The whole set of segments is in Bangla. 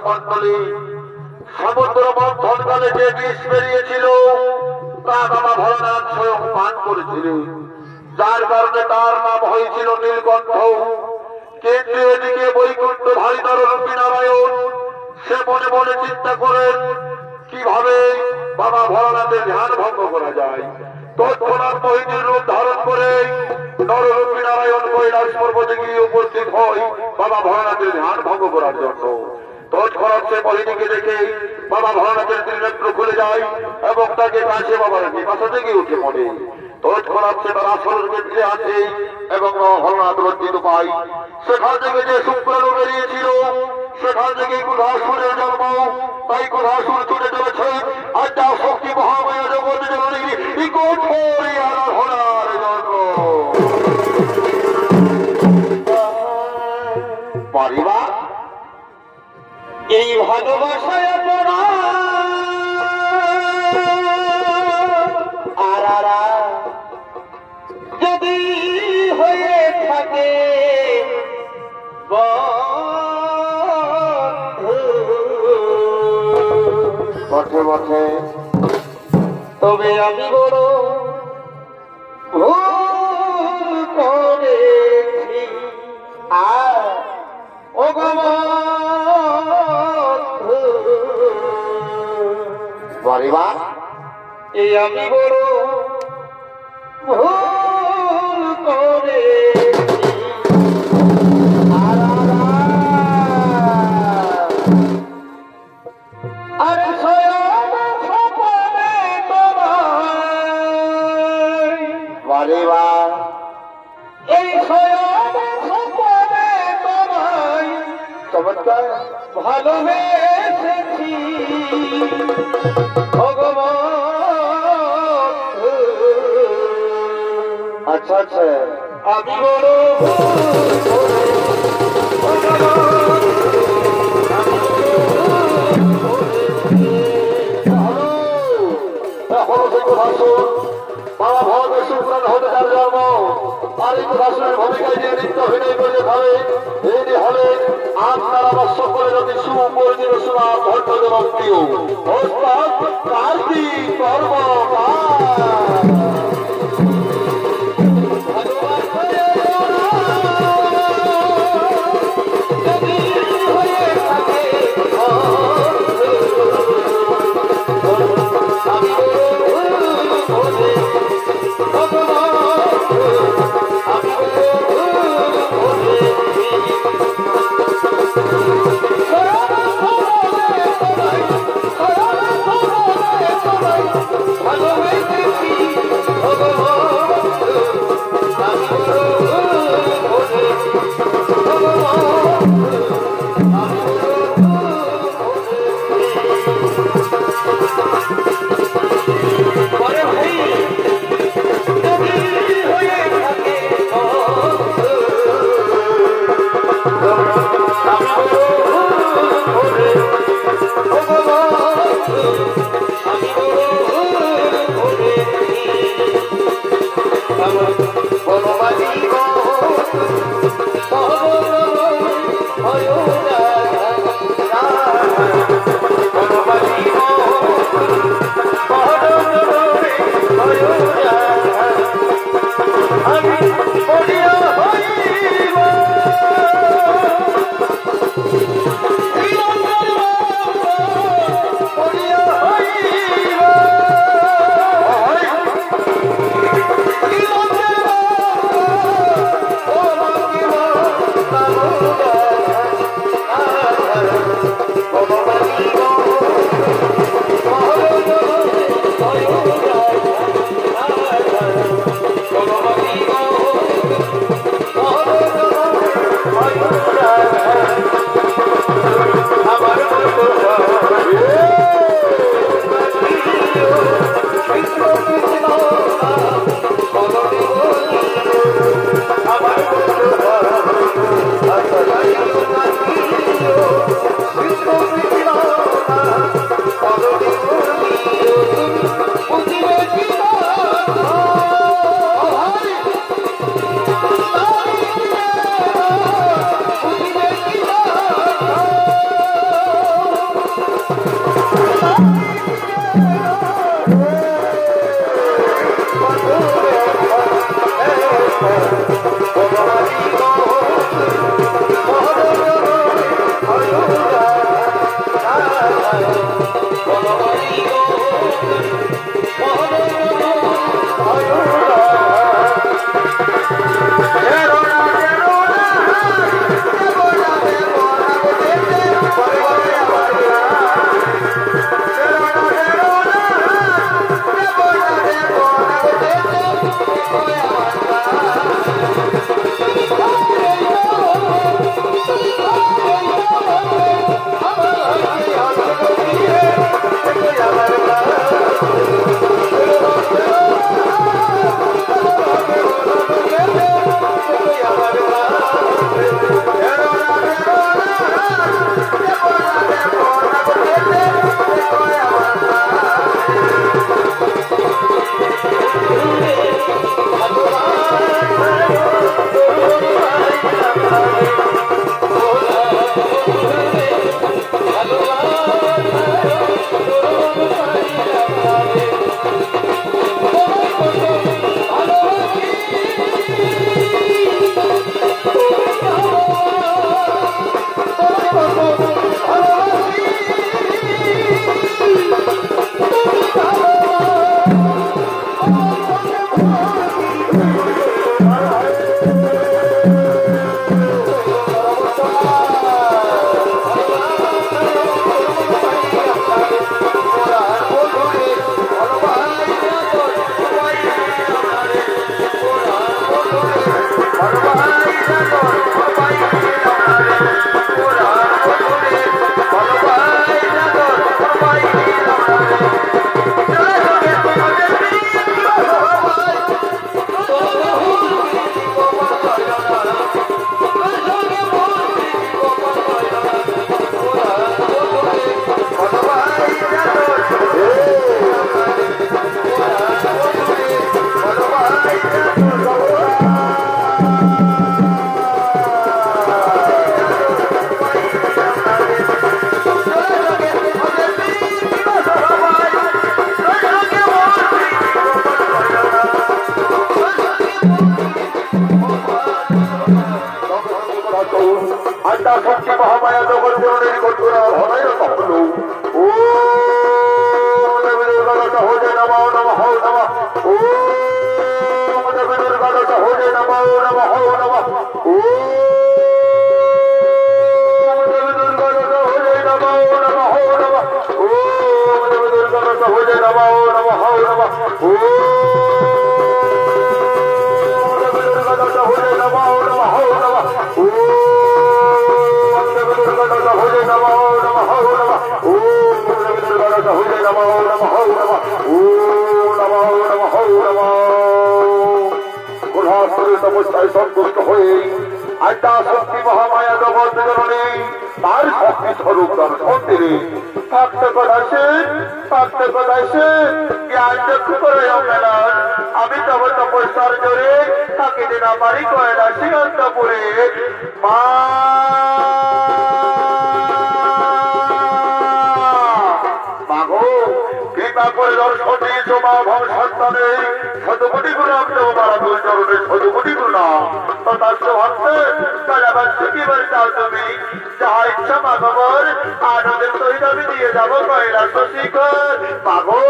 মন্ডলী সমুদ্র মন্থনকালে যে বিষ বেরিয়েছিল তা বাবা ভোলানাথ স্বয়ং পান করেছিলেন, যার কারণে তার নাম হয়েছিল নীলকণ্ঠ। কিন্তু এদিকে বৈকুণ্ঠ ধারী নররূপী নারায়ণ সে মনে মনে চিন্তা করেন কিভাবে বাবা ভোলানাথের ধ্যান ভঙ্গ করা যায়। তৎক্ষণাৎ মোহিনীর রূপ ধারণ করে নররূপী নারায়ণ কৈলাস পর্বতে গিয়ে উপস্থিত হয় বাবা ভোলানাথের ধ্যান ভঙ্গ করার জন্য। তৎক্ষণাৎ সে মোহিনীকে দেখে বাবা ভোলানাথের ত্রিনেত্র খুলে যায় এবং তাকে কাছে বাবার নিবাসা থেকে উঠে পড়ে। তৎক্ষণাৎ সে তার আসল রূপে ফিরে আসে এবং ভোলানাথ লজ্জিত পায়। সেখান থেকে যে শুক্রাণু বেরিয়েছিল সেখান থেকে কোধাসুরের জন্ম, তাই কোধাসুর ছুটে চলেছে আদ্যা শক্তি মহামায়া জগৎ জননী কঠোরী আরাধনার জন্য। পারিবা এই ভালোবাসায় পড়া আরারা যদি হয়ে থাকে পথে পথে, তবে আমি বড় ভুল করেছি। আর ও পারিবা এই আমি বড় ভুল করেছি। আরে স্বয়ং স্বপনে তোমায়, পারিবা এই স্বয়ং স্বপনে তোমায় চমৎকার ভালোবেসেছি ভগবান। আচ্ছা আচ্ছা আমি বড় বাবা ভগবানের শুক্রাণ হতে তার জন্ম। আর এই কোধাসুরের ভূমিকায় যে নৃত্য অভিনয় করে খাবে এটি হলে আপনারা আমার সকলে যদি সুপরিচিত সুনা ভট্টদেব প্রিয় ওস্তাদ কার্তিক কর্মকার। শক্তি মহামায়া জগৎ জননীর কঠোরা ভয় কখনো ও দেবী দুর্গা হো জয় নমঃ নমঃ নমঃ ও দেবী দুর্গা হো জয় নমঃ নমঃ নমঃ ও দেবী দুর্গা হো জয় নমঃ নমঃ নমঃ ও দেবী দুর্গা হো জয় নমঃ নমঃ নমঃ ও দেবী দুর্গা হো জয় নমঃ নমঃ নমঃ ও হরে নমঃ নমঃ নমঃ ও রবীন্দ্রনাথ হরে নমঃ নমঃ নমঃ ও নমঃ নমঃ নমঃ গুণাসুরের তপস্যায় সন্তুষ্ট হয়ে আদ্যা শক্তি মহামায়া জগৎ জননী তার শক্তি স্বরূপ মন্দিরে ভক্ত কথাইছে জ্ঞান চক্ষু করে মেলার আমি তব তপস্যার জোরে থাকিতে না পারি কৈলাসী অন্তপুরে মা কৃপা করে দর্শন দিয়েছ মা ভব সন্তানে শতকোটি গুণ মারা দুই চরণে শতকোটি গুণ তথার্থ ভক্তে শিখিবার চাও তুমি যাহা ইচ্ছা মাগবর আনন্দের সহিত আমি দিয়ে যাবো কৈলাস শিখর মাগো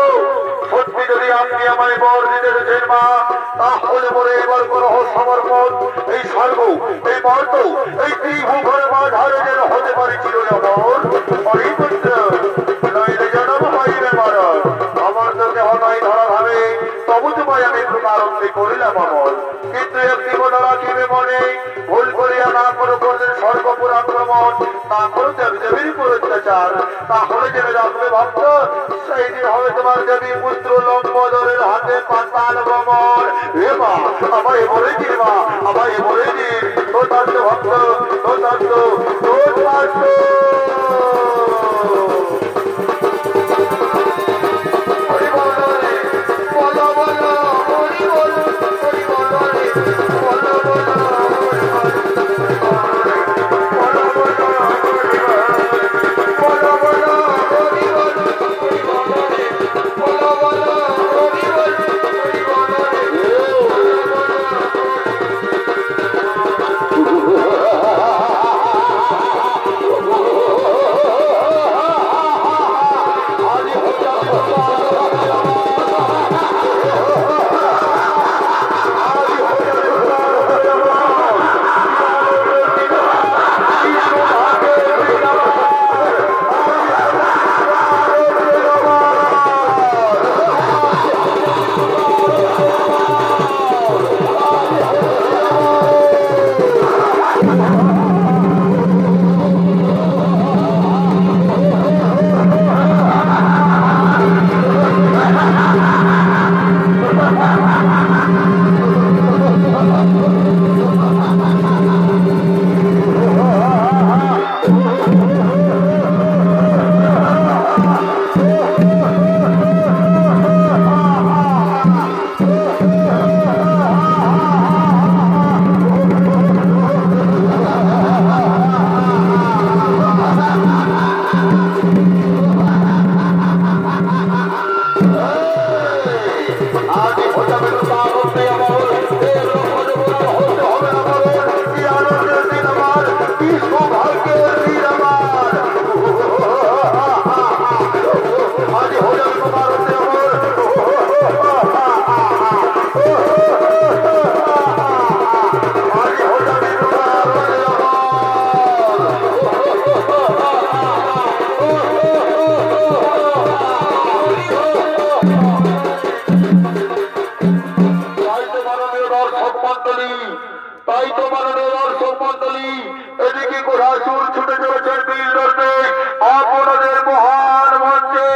সত্যি যদি আপনি আমায় বর দিতে দেন মা তাহলে মনে এবার কোন সমর্পণ এই স্বর্গ এই মর্ত এই ত্রিভুবন মাঝারে যেন হতে পারি ছিল আমার হরিপুত্র নইলে জনম হইবে মরণ আমার তো কেহ নয় ধরা ভাবে তবু তোমায় আমি প্রকারন্তি করিলাম অমল কিন্তু একটি কথা রাখিবে মনে ভুল করিয়া না কোনো করলেন স্বর্গপুর আক্রমণ না করো দেবীর উপর অত্যাচার তাহলে জেনে রাখবে ভক্ত সেই দিন হবে তোমার দেবী পুত্র লম্বদরের হাতে পাতাল গমন হে মা আমায় বলে দিন মা আমায় বলে দিন তোর ভক্ত তোর ভক্ত Oh মন্ডলী, এদিকে ঘোড়াসুর ছুটে চলেছেন বীর দর্পে আপনাদের মহান মঞ্চে।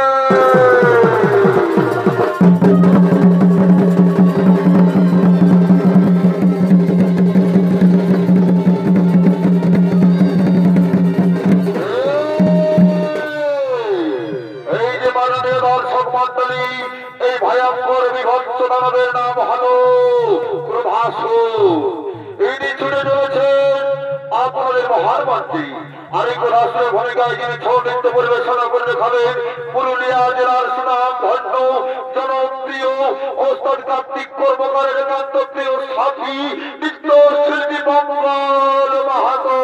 এই যে মাননীয় দর্শক মন্ডলী, এই ভয়ঙ্কর বিভৎস দানবের নাম হলো প্রভাসুর। ইনি ছুটে চলেছেন আপনাদের মহান মঞ্চে। আরেক রাষ্ট্রের ভূমিকায় যিনি ছৌ নৃত্য পরিবেশনা করে দেখাবেন পুরুলিয়া জেলার সুনাম ধন্য জনপ্রিয় ওস্তাদ কার্তিক কর্মকারের একান্ত প্রিয় সাথী নৃত্য শিল্পী মঙ্গল মাহাতো।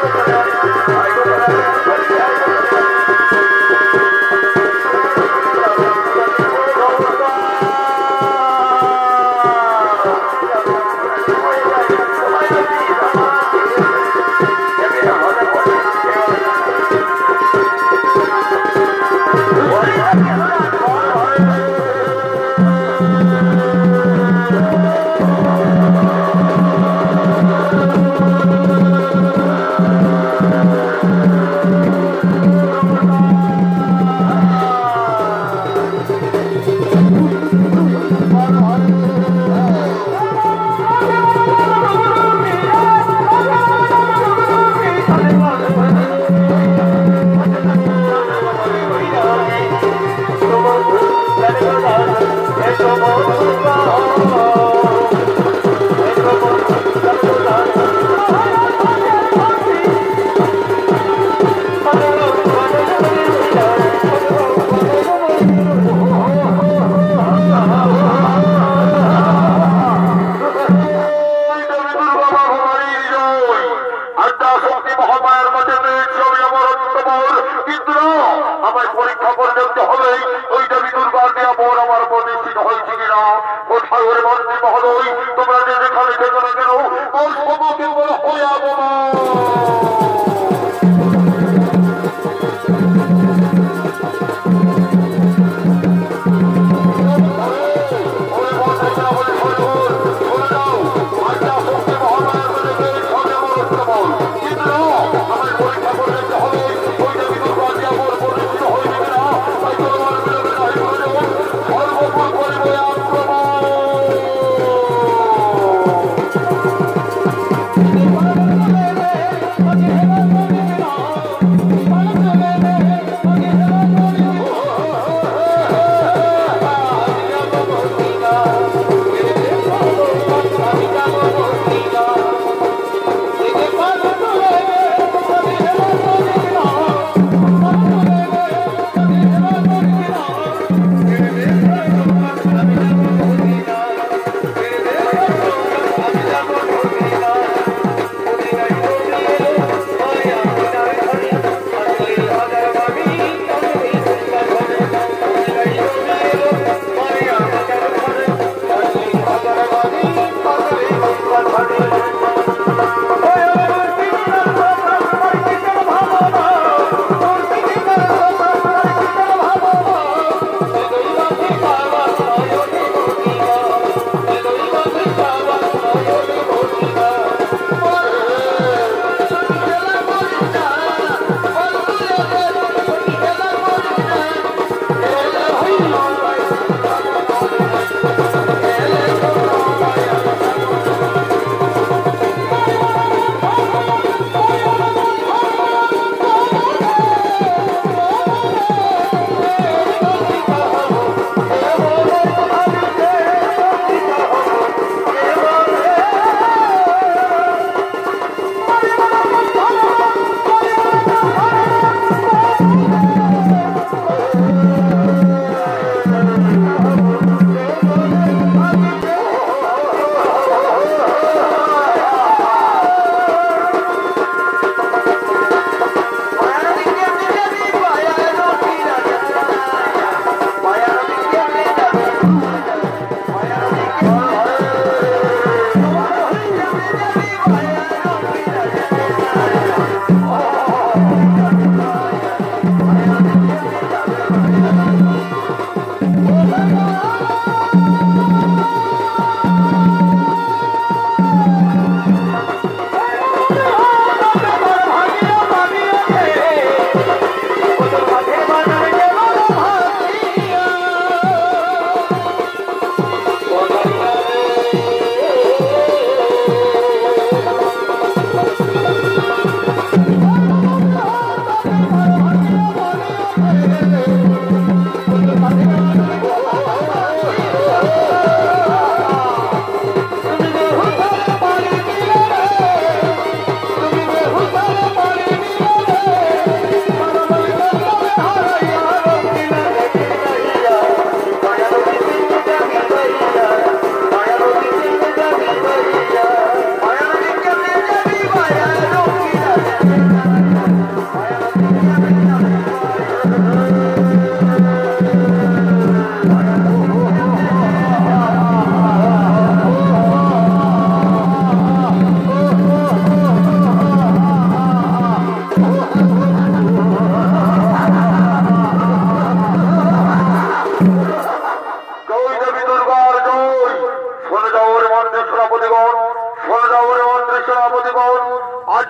Thank you.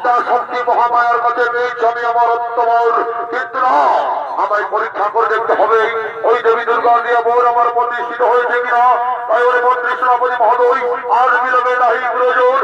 বিদ্যা শক্তি মহামায়ার কাছে পেয়েছি আমি আমার অন্তমর, কিন্তু না, আমায় পরীক্ষা করে দেখতে হবে ওই দেবী দুর্গা দিয়ে বোর আমার প্রতিষ্ঠিত হয়েছে কিনা। তাই ওর মন্ত্রী সেনাপতি মহোদয় আর বিলম্বে নাহি প্রয়োজন,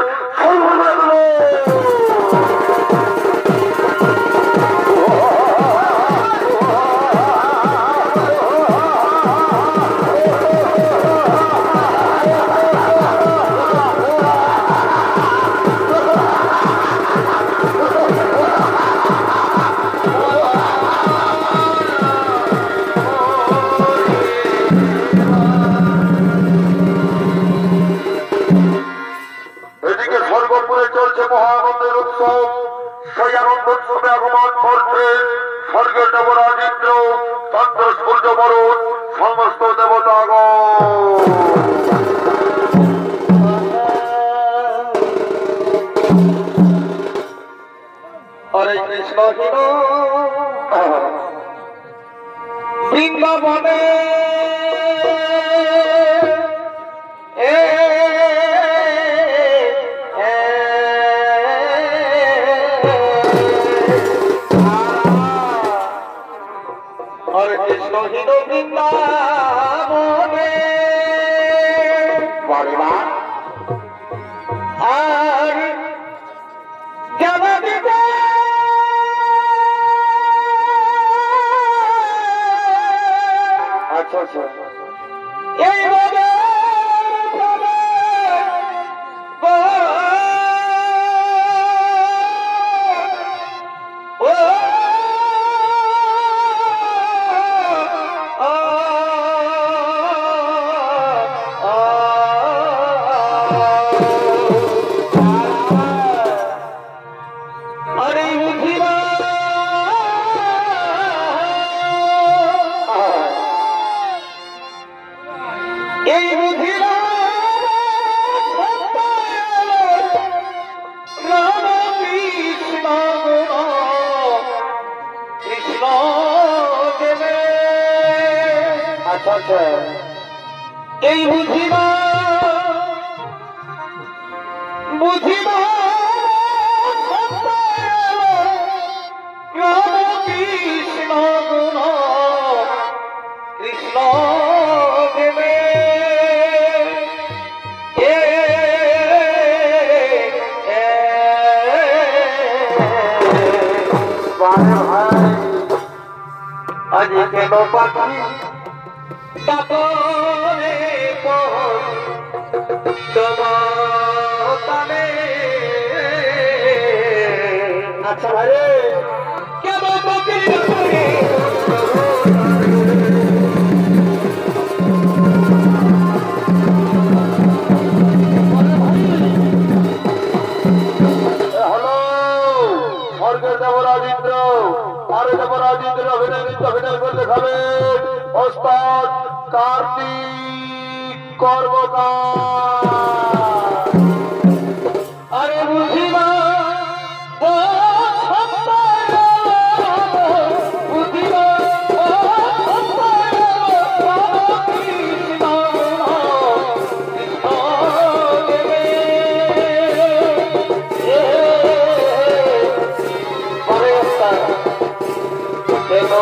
মহানন্দের উৎসব। সেই আনন্দ উৎসবে আগমন করছে স্বর্গের দেবরাজ ইন্দ্র, চন্দ্র সূর্য বরুণ, সমস্ত দেবতাগণ। হরে কৃষ্ণ বৃন্দাবনে হরে কৃষ্ণ বৃন্দাবনে আর জানা দিতে আচ্ছা আচ্ছা এই এই বুঝিরা রাম কৃষ্ণ কৃষ্ণ দেবে। আচ্ছা আচ্ছা এই বুঝিরা বুঝিরা রাম কৃষ্ণ কৃষ্ণ দেবে। আজ কেন পাখি তাপরে তোমারে আচ্ছা ভাই কেন পাখি দেবরাজেন্দ্র আর দেবরাজেন্দ্র অভিনয় করতে হবে ওস্তাদ কার্তিক কর্মকার। আরে বুঝিবা কেন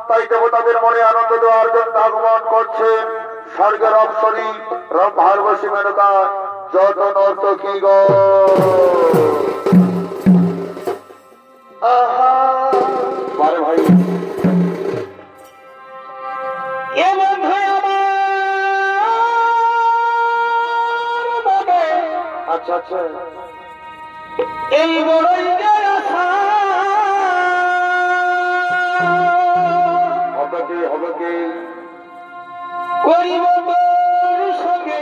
তাই দেবতাদের মনে আনন্দ দেওয়ার জন্য আগমন করছেন স্বর্গের অপ্সরী রম্ভার্বশী মেনকা যত নর্তকী গো। বারে ভাই আচ্ছা আচ্ছা এই বড়ই হবে কি করিব তোর সঙ্গে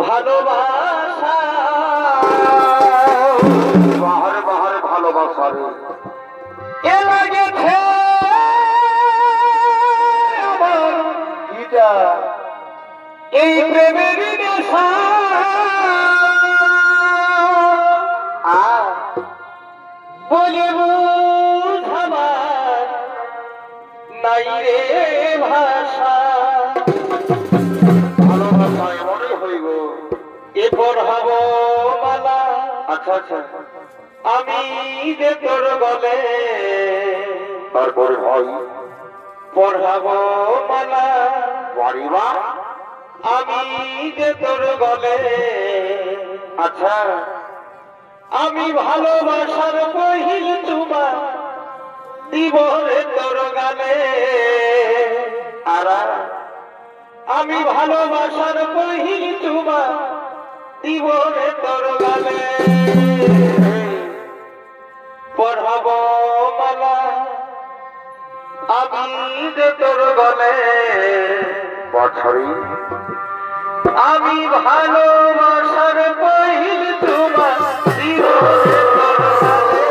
ভালোবাসা বাহারে বাহারে ভালোবাসা রে এ লাগেছে আমার গীতা এই প্রেমের নেশা বলে বুঝাবার নাই রে ভাষা ভালোবাসা এমনই হইব এ পড়াব মালা আচ্ছা আচ্ছা আমি যে তোর গলে তারপরে হয় পড়াব মালা বাড়িবা আমি যে তোর গলে আচ্ছা আমি ভালোবাসার পহিল চুমা দিব রে তোর গালে আর আমি ভালোবাসার পহিল চুমা দিব রে তোর গালে পড়াব মালা আমি যে তোর গলে বছরই আমি ভালোবাসার পহিল চুমা দিব রে তোর গালে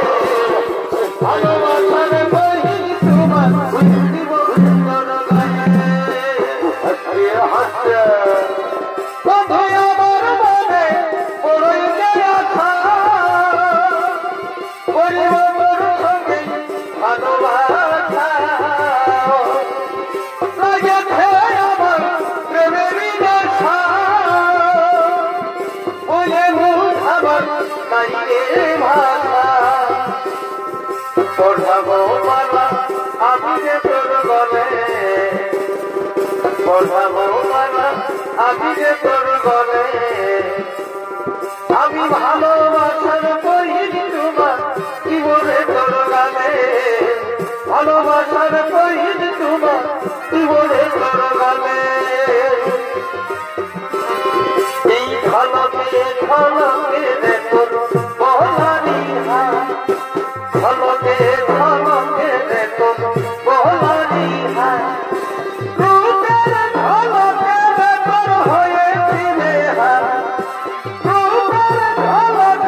ভালোবাসার পহিল চুমা দিব রে তোর গালে হাসছে বন্ধু আমার মনে বড়ই আশা করিব তোর সঙ্গে ভালোবাসা লাগেছে আমার প্রেমের নেশা বলে বুঝাবার নাই রে ভাষা পড়াবো মালা আমি যে তোর গলে পড়াবো মালা আমি যে তোর গলে আমি ভালোবাসার পহিল চুমা কি বলে তোর গালে ভালোবাসার পহিল চুমা কি বলে তোর গালে এই ঝলকে ঝলকে দেখো বলারি হাত ঝলকে ঝলকে দেখো বলারি হাত রূপের ঝলকে দেখো হয়েছিলে হাত রূপের ঝলকে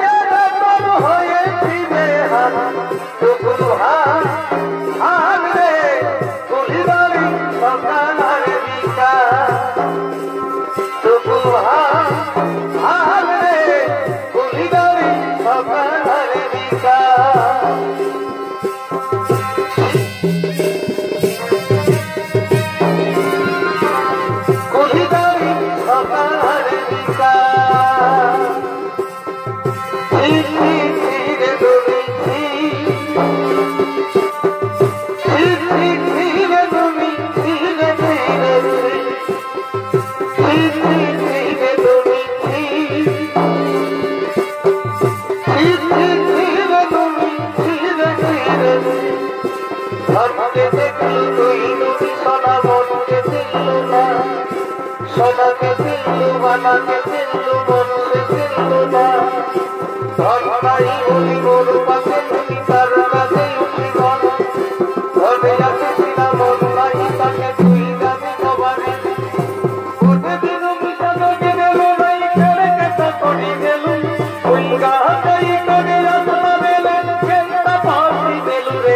ধনকে দেখলি তুই নবী সোনা মনকে দিল্লু না সোনাকে দিল্লু বানাকে দিল্লু মন সে দিল্লু না ধন নাই বলি মোর পাশে তুমি তার কাছে উঠি মন ধনে আছে সিনা মন নাই তাকে তুই জানি সবারে বুঝে দিন মিশন গেল নাই ছেড়ে কেটা করি গেল ওই গাহাই করে আসলা বেলে কেটা পাশি গেল রে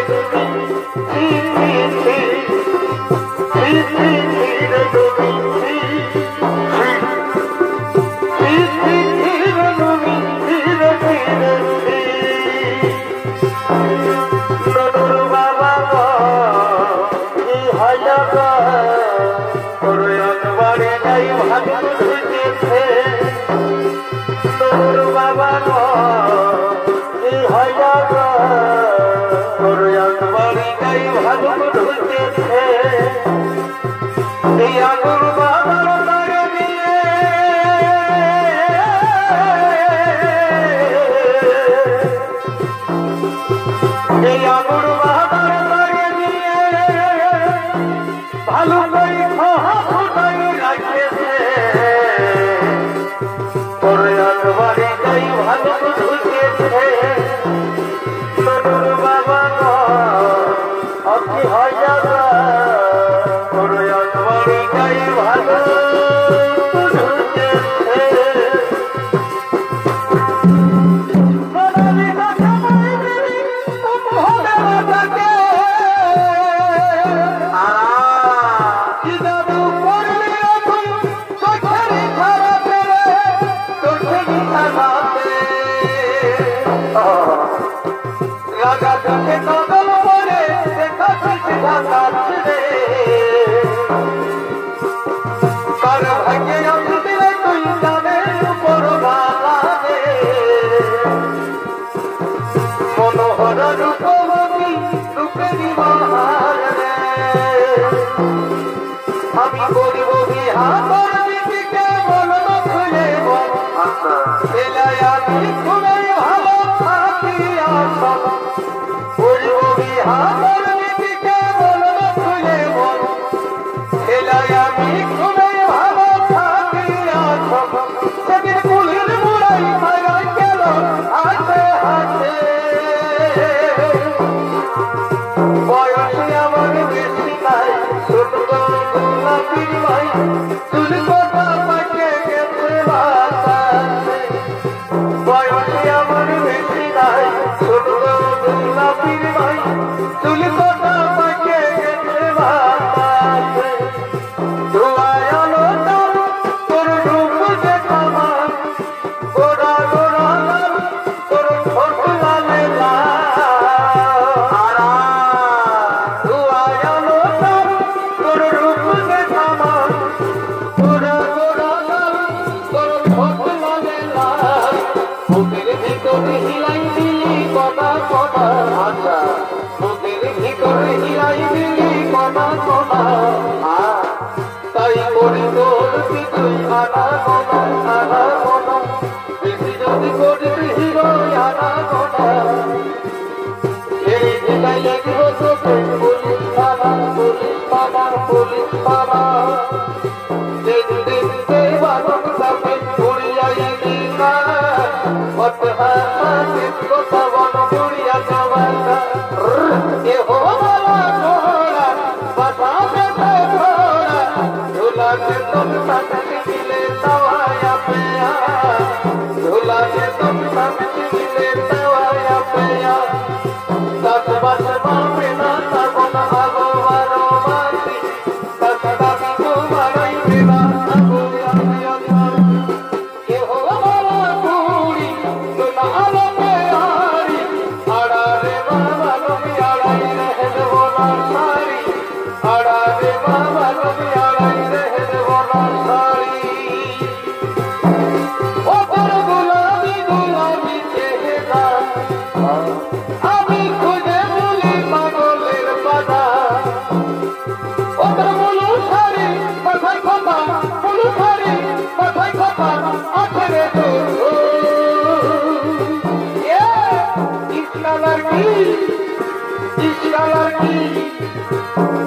Iskala lagi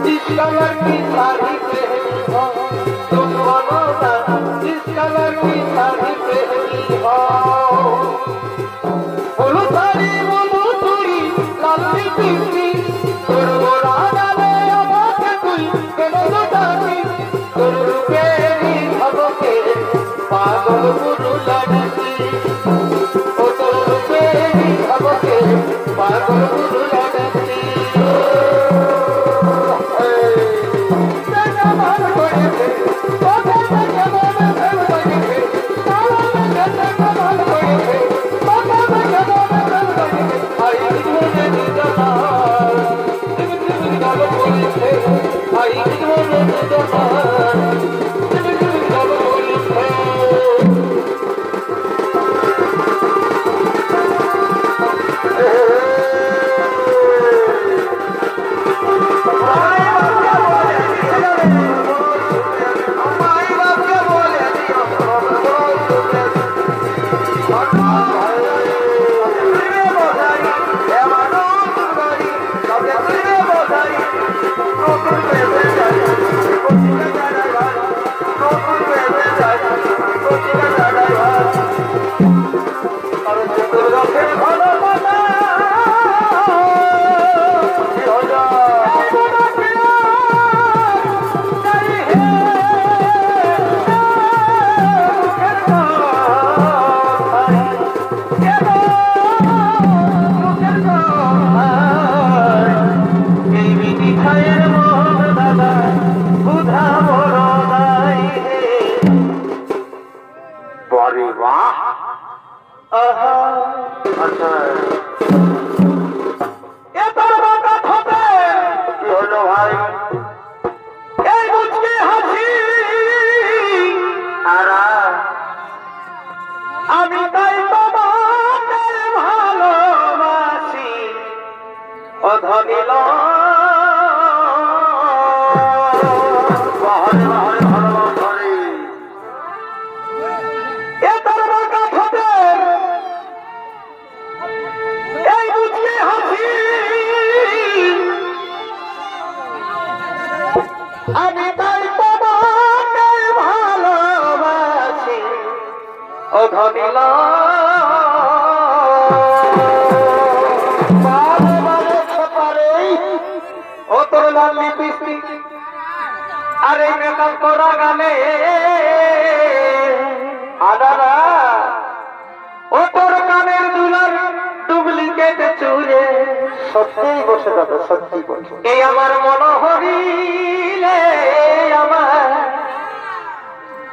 जिस कलर की साड़ी पहनी हो तुम बोलो ना, जिस कलर की साड़ी पहनी हो। बोलो साड़ी बोलो चूड़ी लाल लिपस्टिक তোর গোরা গালে আমাকে তুই কেন লুটাবি, তোর রূপেরই ঝলকে পাগল গুরু লাগছি, ও তোর রূপেরই ঝলকে পাগল গুরু লাগছি। अरे मेकअप करा गाने आदारा ओ तोर काনের দুলার ডুপ্লিকেট চুরে সত্যি বসে যাবে, সত্যি বসে। এই আমার মন হরিলে আমার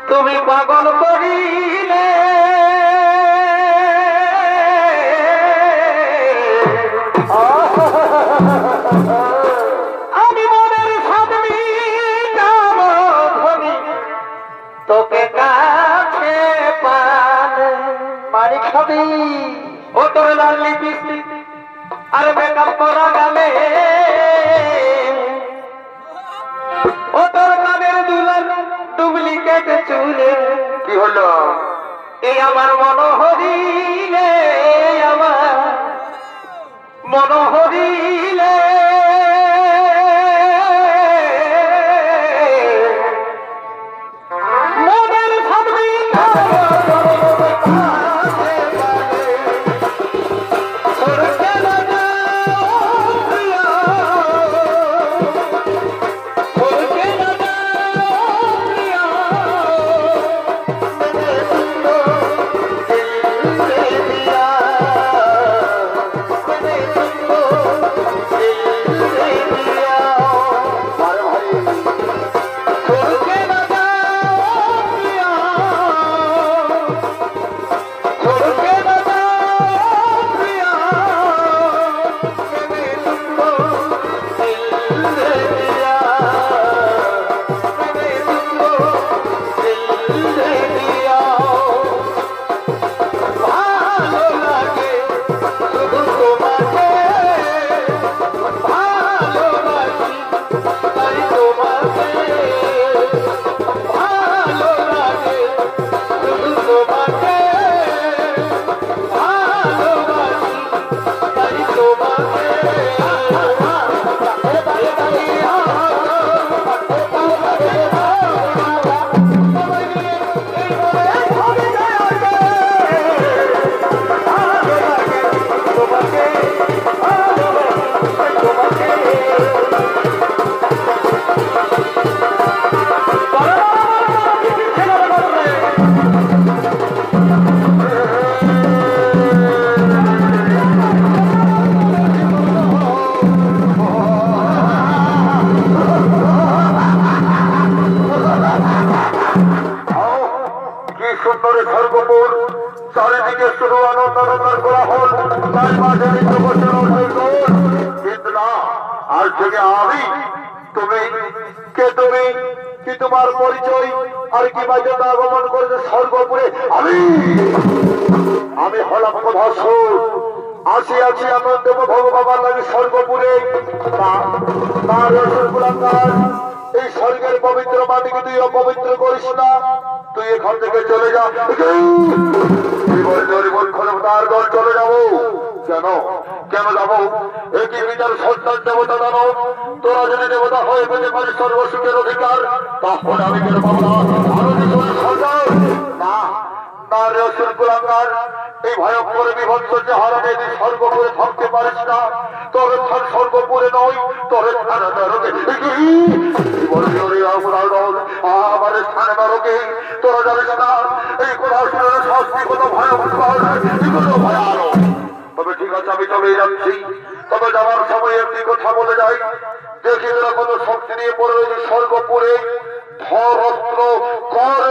তুমি পাগল করিলে, আমি মনের সামনে যাব ধনি তোকে কাছে পালে পানি খাবি, ও তোর লাল লিপস্টিক আর মেকআপ করা গালে, ও তোর কানের দুলার ডুপ্লিকেট চুলে কি হলো, এই আমার মন হরিলে আমার মন হরিলে মনের সামনে তখন তার মাঝে নিত্য করছিল কিন্তু না, আজ থেকে আমি তুমি কে, তুমি কি, তোমার পরিচয় আর কি বাধ্যতা আগমন করেছে স্বর্গপুরে? আমি হলাম কোধাসুর, আসি আমার দেব ভগবান লাগে স্বর্গপুরে। এই স্বর্গের পবিত্র মাটিকে তুই অপবিত্র করিস না, তুই এখান থেকে চলে যা। তার দল চলে যাবো কেন? কেন যাবো? একই বিচার সন্তান দেবতা দানব, তোরা যদি দেবতা হয়ে পেতে পারিস সর্বসুখের অধিকার, তাহলে আমি কেন পাবো না? না না রে অসুর কুলাঙ্গার, এই ভয়ঙ্কর বিভৎস যে হারানে তুই স্বর্গপুরে থাকতে পারিস না। তবে স্বর্গপুরে নয়, তবে আমার স্থানে নরকে তোরা জানিস না এই কথা শুনে শাস্তি কত ভয়ঙ্কর, ভয়ানক। তবে ঠিক আছে, আমি চলে যাচ্ছি। তবে যাওয়ার সময় একটি কথা বলে যাই, দেখি তোরা কত শক্তি নিয়ে পড়ে রয়েছে স্বর্গপুরে। ধর অস্ত্র কর।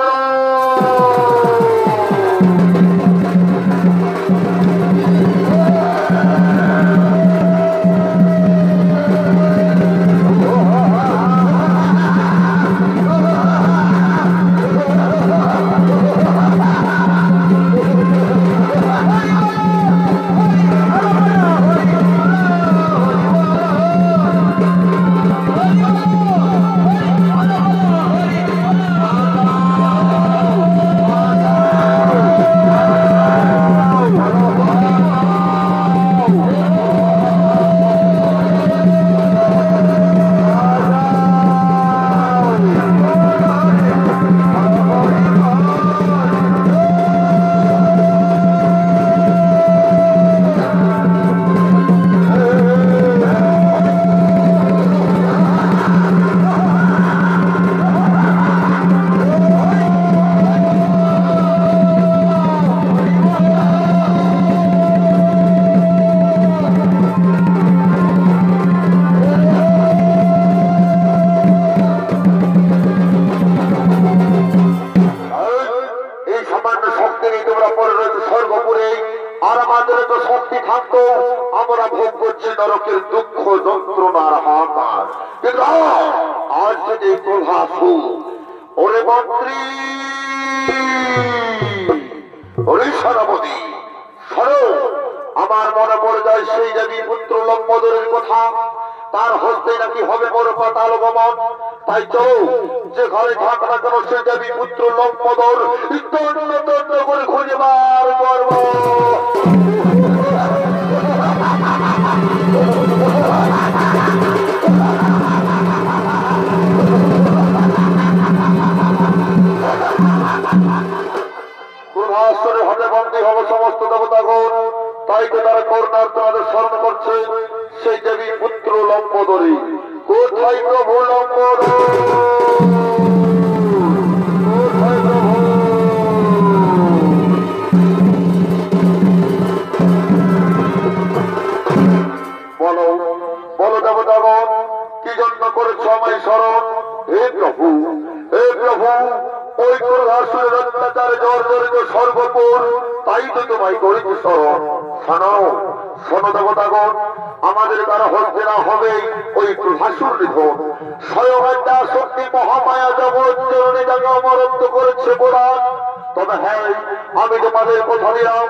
নরকের দুঃখ যন্ত্রণার হাহাকার, কিন্তু আজ যদি প্রভাসু ওরে মন্ত্রী, ওরে সেনাপতি, শোনো, আমার মনে পড়ে যায় সেই দেবী পুত্র লম্বোদরের কথা। তার হস্তে নাকি হবে বড় পাতাল গমন। তাই চলো, যে ঘরে থাক না কেন সেই দেবী পুত্র লম্বোদর তন্ন তন্ন করে খুঁজে বার করব। পূর্বাশ্চর্য হতে বন্দী হব সমস্ত দেবতাগণ। তাই তো তারা করুণার তোমাদের স্মরণ করছে সেই দেবী পুত্র লম্বোদরী। কোথায় প্রভু লম্বোদর? বলো বলো দেবতাগণ, কি জন্য করেছ আমায় স্মরণ? হে প্রভু, হে প্রভু, ওই প্রভাসুরের অত্যাচারে জর্জরিত সর্বপুর, তাই তো তোমায় করেছি স্মরণ। শোনো শোনো দেবতাগণ, আমাদের দ্বারা হতে না হবে ওই প্রভাসুর নিধন। স্বয়ং একটা শক্তি মহামায়া জগৎ জননী যাকে অমরত্ব করেছে পুরাণ। তবে হ্যাঁ, আমি তোমাদের কথা দিলাম,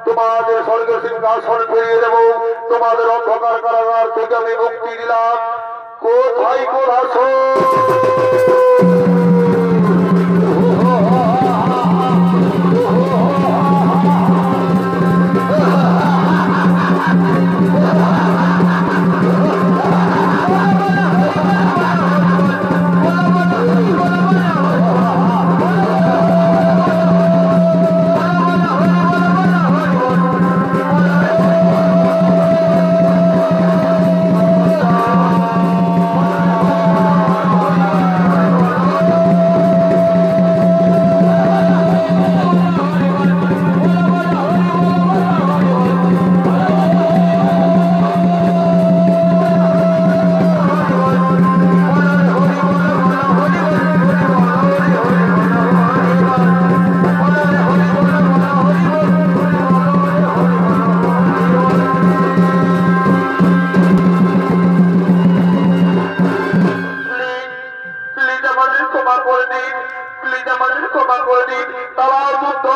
তোমাদের স্বর্গের সিংহাসন ফিরিয়ে দেব, তোমাদের অন্ধকার কারাগার থেকে আমি মুক্তি দিলাম। কোথায় প্রভাসুর? দিন, প্লিজ আমাদের ক্ষমা করে দিন। তারাও যুদ্ধ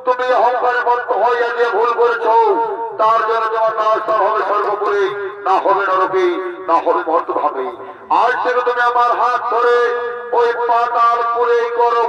তুমি অহংকারে বদ্ধ হইয়া যে ভুল করেছ তার জন্য তোমার নাশ হবে সর্বপুরে, না হবে নরকে, না হবে মর্তভাবে। আজ থেকে তুমি আমার হাত ধরে ওই পাতাল পুরে করো